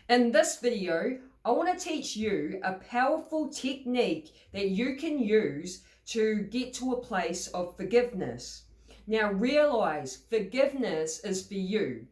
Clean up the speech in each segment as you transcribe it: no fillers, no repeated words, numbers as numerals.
In this video, I want to teach you a powerful technique that you can use to get to a place of forgiveness. Now, realize forgiveness is for you,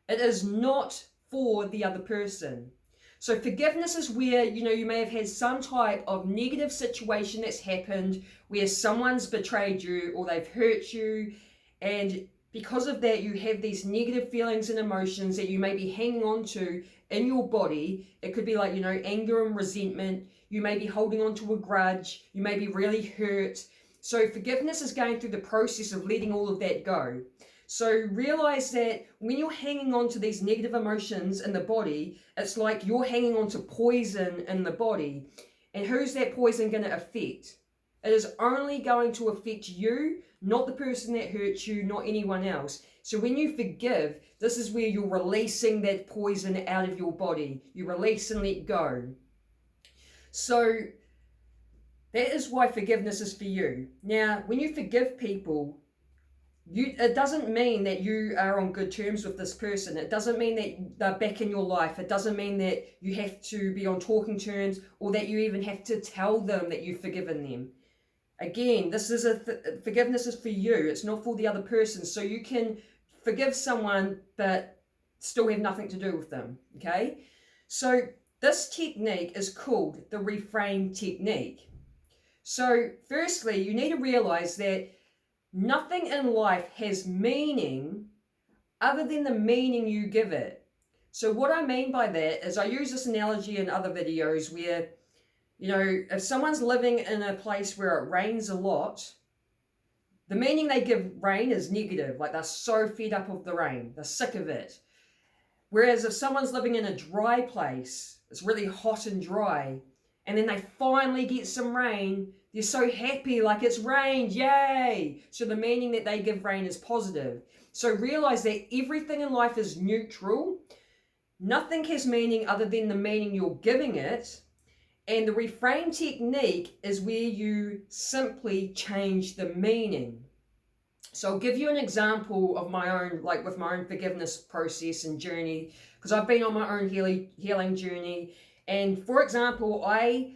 it is not for the other person. So, forgiveness is where you may have had some type of negative situation that's happened where someone's betrayed you or they've hurt you, and because of that, you have these negative feelings and emotions that you may be hanging on to in your body. It could be like, anger and resentment. You may be holding on to a grudge. You may be really hurt. So, forgiveness is going through the process of letting all of that go. So, realize that when you're hanging on to these negative emotions in the body, it's like you're hanging on to poison in the body. And who's that poison going to affect? It is only going to affect you, not the person that hurt you, not anyone else. So when you forgive, this is where you're releasing that poison out of your body. You release and let go. So that is why forgiveness is for you. Now, when you forgive people, it doesn't mean that you are on good terms with this person. It doesn't mean that they're back in your life. It doesn't mean that you have to be on talking terms or that you even have to tell them that you've forgiven them. Again, this is forgiveness is for you. It's not for the other person. So you can forgive someone but still have nothing to do with them. Okay? So this technique is called the reframe technique. So firstly, you need to realize that nothing in life has meaning other than the meaning you give it. So what I mean by that is I use this analogy in other videos where if someone's living in a place where it rains a lot, the meaning they give rain is negative. Like they're so fed up of the rain, they're sick of it. Whereas if someone's living in a dry place, it's really hot and dry, and then they finally get some rain, they're so happy, like it's rained, yay! So the meaning that they give rain is positive. So realize that everything in life is neutral. Nothing has meaning other than the meaning you're giving it. And the reframe technique is where you simply change the meaning. So I'll give you an example of my own, like with my own forgiveness process and journey, because I've been on my own healing journey. And for example, I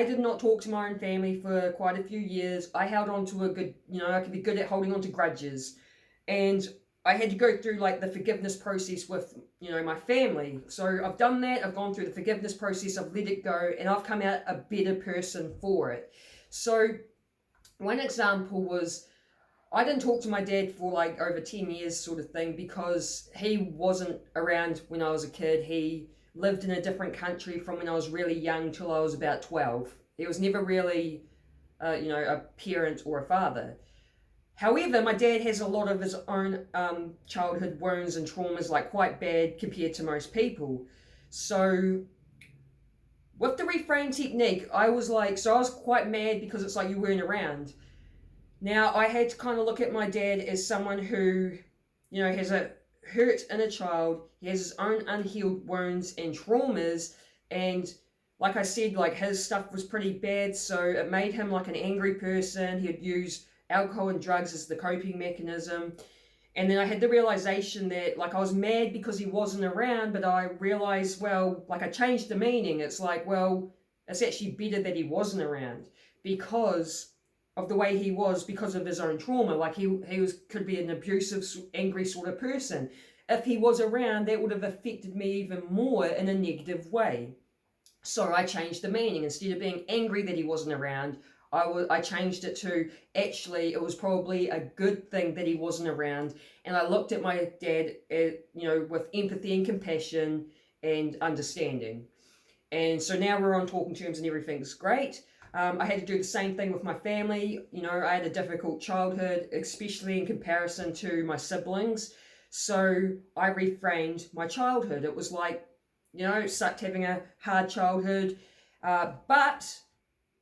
did not talk to my own family for quite a few years. I held on to a good, I could be good at holding on to grudges. And I had to go through like the forgiveness process with, my family. So I've done that. I've gone through the forgiveness process. I've let it go and I've come out a better person for it. So one example was I didn't talk to my dad for like over 10 years sort of thing because he wasn't around when I was a kid. He lived in a different country from when I was really young till I was about 12. He was never really, a parent or a father. However, my dad has a lot of his own childhood wounds and traumas, like quite bad compared to most people. So, with the reframe technique, I was quite mad because it's like you weren't around. Now, I had to kind of look at my dad as someone who, has a hurt inner child. He has his own unhealed wounds and traumas. And like I said, like his stuff was pretty bad. So, it made him like an angry person. He'd use alcohol and drugs as the coping mechanism. And then I had the realization that like I was mad because he wasn't around, but I realized, well, like I changed the meaning. It's like, well, it's actually better that he wasn't around because of the way he was, because of his own trauma. Like he could be an abusive, angry sort of person. If he was around, that would have affected me even more in a negative way. So I changed the meaning. Instead of being angry that he wasn't around, I changed it to actually it was probably a good thing that he wasn't around. And I looked at my dad, with empathy and compassion and understanding. And so now we're on talking terms and everything's great. I had to do the same thing with my family. I had a difficult childhood, especially in comparison to my siblings. So I reframed my childhood. It was like, sucked having a hard childhood. But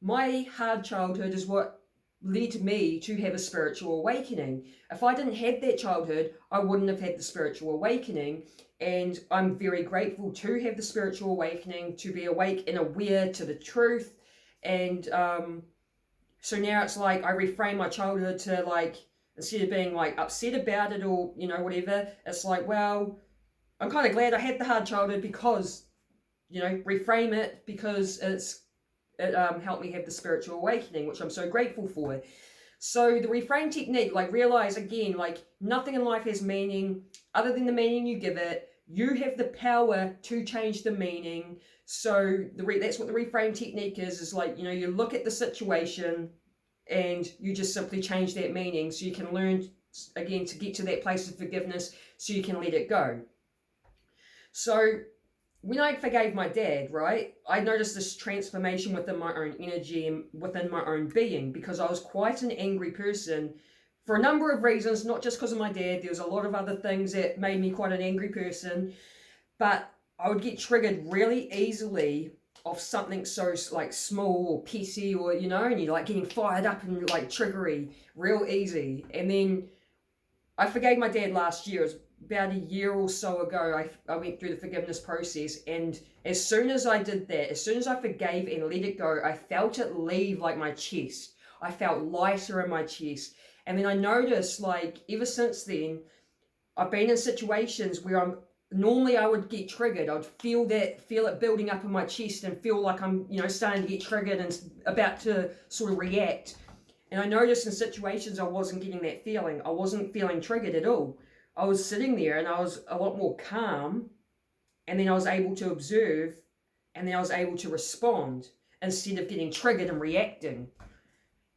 my hard childhood is what led me to have a spiritual awakening. If I didn't have that childhood, I wouldn't have had the spiritual awakening. And I'm very grateful to have the spiritual awakening, to be awake and aware to the truth. And so now it's like I reframe my childhood to like, instead of being like upset about it or, whatever, it's like, well, I'm kind of glad I had the hard childhood because, reframe it because it helped me have the spiritual awakening, which I'm so grateful for. So the reframe technique, like realize again, like nothing in life has meaning other than the meaning you give it. You have the power to change the meaning. So that's what the reframe technique is like, you look at the situation and you just simply change that meaning so you can learn again to get to that place of forgiveness so you can let it go. So when I forgave my dad, right, I noticed this transformation within my own energy and within my own being, because I was quite an angry person for a number of reasons, not just because of my dad. There was a lot of other things that made me quite an angry person, but I would get triggered really easily off something so like small or petty, or and you're like getting fired up and like triggery real easy. And then I forgave my dad last year. It was about a year or so ago. I went through the forgiveness process, and as soon as I did that, as soon as I forgave and let it go, I felt it leave like my chest. I felt lighter in my chest. And then I noticed, like, ever since then, I've been in situations where normally I would get triggered. I'd feel it building up in my chest and feel like I'm, starting to get triggered and about to sort of react. And I noticed in situations I wasn't getting that feeling. I wasn't feeling triggered at all. I was sitting there and I was a lot more calm, and then I was able to observe, and then I was able to respond instead of getting triggered and reacting.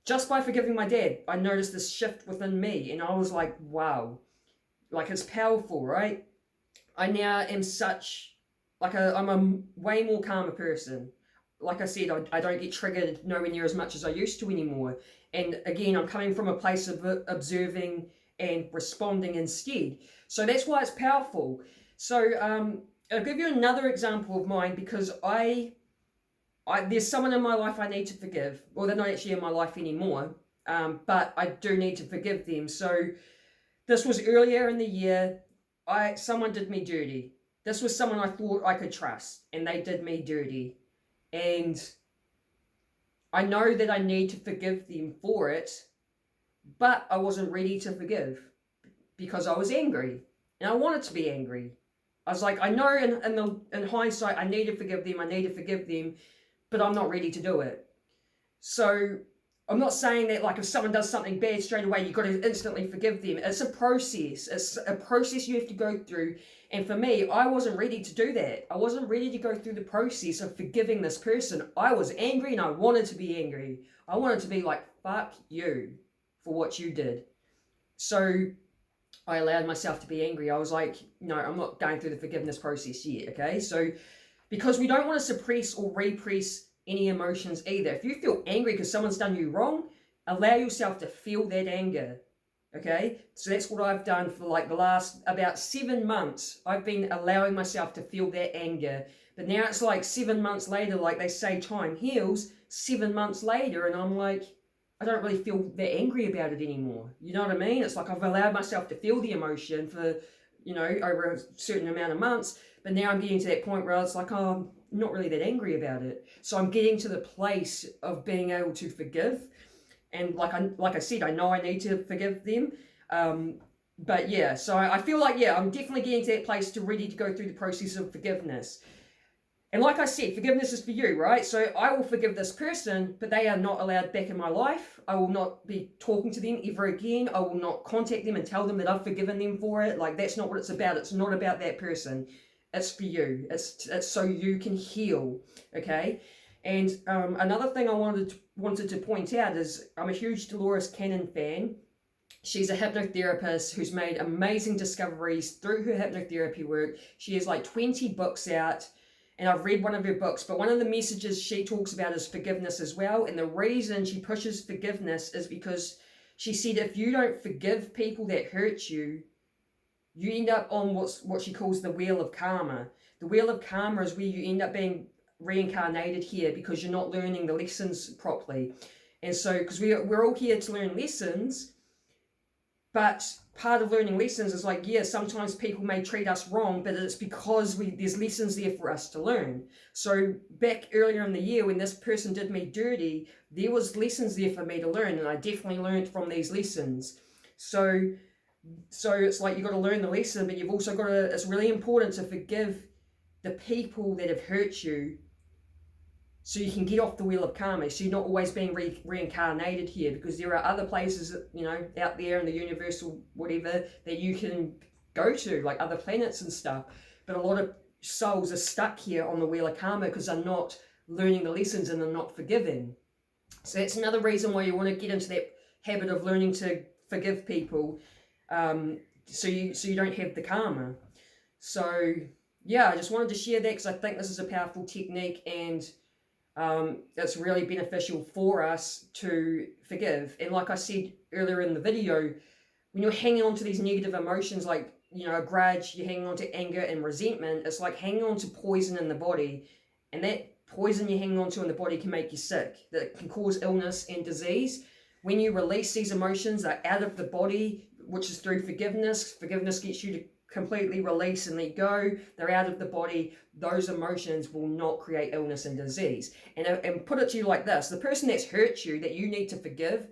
Just by forgiving my dad, I noticed this shift within me, and I was like, wow, like it's powerful, right? I now am I'm a way more calmer person. Like I said, I don't get triggered nowhere near as much as I used to anymore. And again, I'm coming from a place of observing and responding instead. So that's why it's powerful. So I'll give you another example of mine, because there's someone in my life I need to forgive. Well, they're not actually in my life anymore, but I do need to forgive them. So this was earlier in the year. Someone did me dirty. This was someone I thought I could trust, and they did me dirty. And I know that I need to forgive them for it, but I wasn't ready to forgive because I was angry, and I wanted to be angry. I was like, I know in hindsight, I need to forgive them, but I'm not ready to do it. So I'm not saying that like if someone does something bad straight away, you've got to instantly forgive them. It's a process. It's a process you have to go through. And for me, I wasn't ready to do that. I wasn't ready to go through the process of forgiving this person. I was angry and I wanted to be angry. I wanted to be like, fuck you for what you did. So I allowed myself to be angry. I was like, no, I'm not going through the forgiveness process yet, okay? So because we don't want to suppress or repress any emotions either. If you feel angry because someone's done you wrong, allow yourself to feel that anger, okay? So that's what I've done for like the last about 7 months. I've been allowing myself to feel that anger. But now it's like 7 months later, like they say time heals, 7 months later, and I'm like, I don't really feel that angry about it anymore. You know what I mean? It's like I've allowed myself to feel the emotion for, over a certain amount of months. But now I'm getting to that point where it's like, oh, I'm not really that angry about it. So I'm getting to the place of being able to forgive. And like I said, I know I need to forgive them. But yeah, so I feel like, yeah, I'm definitely getting to that place to ready to go through the process of forgiveness. And like I said, forgiveness is for you, right? So I will forgive this person, but they are not allowed back in my life. I will not be talking to them ever again. I will not contact them and tell them that I've forgiven them for it. Like, that's not what it's about. It's not about that person. It's for you. It's so you can heal, okay? And another thing I wanted to point out is I'm a huge Dolores Cannon fan. She's a hypnotherapist who's made amazing discoveries through her hypnotherapy work. She has like 20 books out, and I've read one of her books, but one of the messages she talks about is forgiveness as well. And the reason she pushes forgiveness is because she said if you don't forgive people that hurt you, you end up on what she calls the wheel of karma. The wheel of karma is where you end up being reincarnated here because you're not learning the lessons properly. And so, because we're all here to learn lessons, but part of learning lessons is like, yeah, sometimes people may treat us wrong, but it's because there's lessons there for us to learn. So back earlier in the year when this person did me dirty, there was lessons there for me to learn, and I definitely learned from these lessons. So So it's like you've got to learn the lesson, but you've also got to, it's really important to forgive the people that have hurt you so you can get off the wheel of karma, so you're not always being reincarnated here, because there are other places, you know, out there in the universe or whatever that you can go to, like other planets and stuff. But a lot of souls are stuck here on the wheel of karma because they're not learning the lessons and they're not forgiving. So that's another reason why you want to get into that habit of learning to forgive people, so you don't have the karma. So yeah, I just wanted to share that because I think this is a powerful technique, and it's really beneficial for us to forgive. And like I said earlier in the video, when you're hanging on to these negative emotions, like, you know, a grudge, you're hanging on to anger and resentment, it's like hanging on to poison in the body. And that poison you're hanging on to in the body can make you sick. That can cause illness and disease. When you release these emotions, they're out of the body, which is through forgiveness. Forgiveness gets you to completely release and let go. They're out of the body. Those emotions will not create illness and disease. And put it to you like this: the person that's hurt you, that you need to forgive,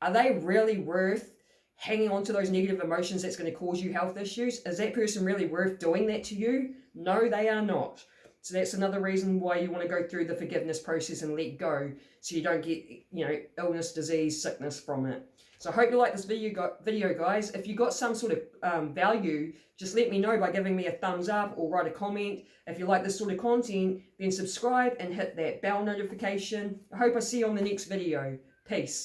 are they really worth hanging on to those negative emotions that's going to cause you health issues? Is that person really worth doing that to you? No, they are not. So that's another reason why you want to go through the forgiveness process and let go, so you don't get, you know, illness, disease, sickness from it. So I hope you like this video, guys. If you got some sort of value, just let me know by giving me a thumbs up or write a comment. If you like this sort of content, then subscribe and hit that bell notification. I hope I see you on the next video. Peace.